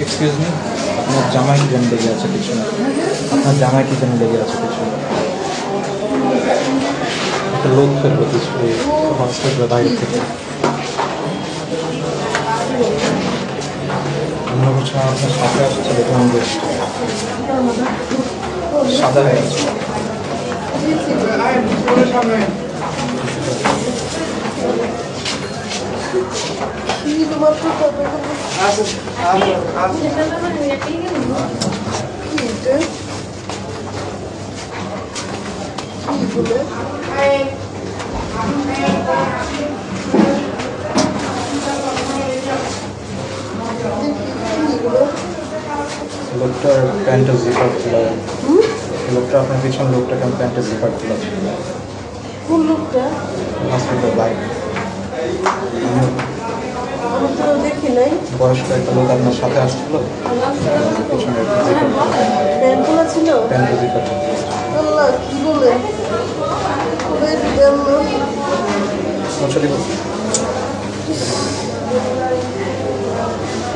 Excuse me, আপনার জামাই কি যেন লেগে আছে পিছনে? আপনার জামাই কি যেন লেগে আছে পিছনে? একটা লোক ফেলবো কিছু হসপিটালের বাইরে থেকে। মনে করছে আপনার সাথে আসছে, দেখুন আমাদের সাদা হয়ে আছে। লোকটার প্যান্টের জিপার খোলা, লোকটা আপনার পিছনে লোকটা কেমন প্যান্টের জিপার খোলা ছিল? কোন লোকটা? হসপিটাল বাইরে আমি তো দেখি নাই। বয়স্ক একটা লোক আপনার সাথে আসছিল, পিছনে প্যান্ট খোলা ছিল? প্যান্টের জিপার ছিল। আল্লাহ, কি বলে?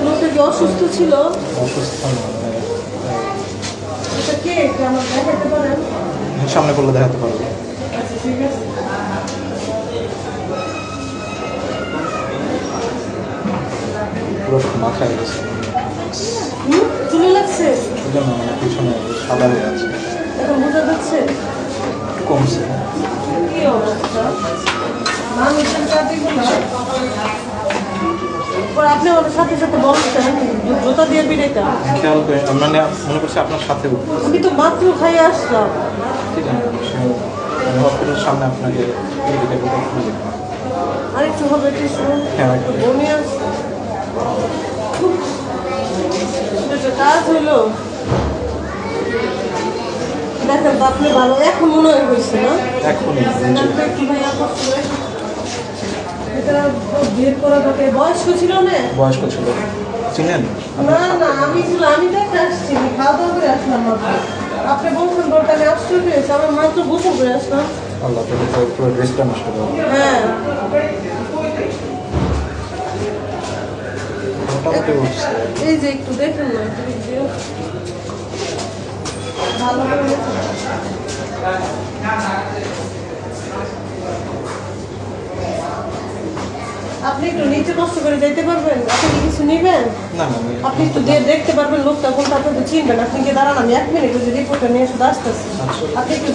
লোকটা কি অসুস্থ ছিল? অসুস্থ না, এটা কে? এটা আমার দেখাতে পারেন? সামনে করলে দেখাতে পারবো। আচ্ছা, ঠিক আছে। পুরো মাথায় গেছে, চুলে লাগছে? সেজন্য মানে পিছনে সাদা হয়ে আছে। এখন বোঝা যাচ্ছে? কমছে। কি অবস্থা? মানুষের কাজগুলো আপনি ওর সাথে সাথে বলছেন জুতা দিয়ে বিড়াইতে। খেয়াল করে মানে মনে করছি আপনার সাথে আমি তো মাত্র খাইয়ে আসলাম। ঠিক আছে, হসপিটালের সামনে আপনাকে আরেকটু হবে টিসু? হ্যাঁ, বমি আসছে। কাজ হইলো দেখেন তো আপনি ভালো এখন মনে হয় হয়েছে না? এখনই একটু ভাইয়া করছে এটা বের করা থাকে। বয়স্ক ছিল না? বয়স্ক ছিল, চিনেন? না না, আমি দেখে আসছি, খাওয়া দাওয়া করে আসলাম মাত্র। আপনি বলছেন বলতে আমি আশ্চর্য হয়েছি, আমি মাত্র গোসল করে আসলাম। আল্লাহ তো পুরো ড্রেসটা নষ্ট করে। হ্যাঁ, মোটামুটি উঠছে। এই যে একটু দেখুন না, ভালো করে দেখুন। আপনি একটু নিচে কষ্ট করে যেতে পারবেন? আপনি কি কিছু নেবেন? না না, আপনি একটু দিয়ে দেখতে পারবেন লোকটা কোনটা, আপনি তো চিনবেন। আপনি কি দাঁড়ান, আমি 1 মিনিট রিপোর্টটা নিয়ে শুধু আসতেছি। আপনি একটু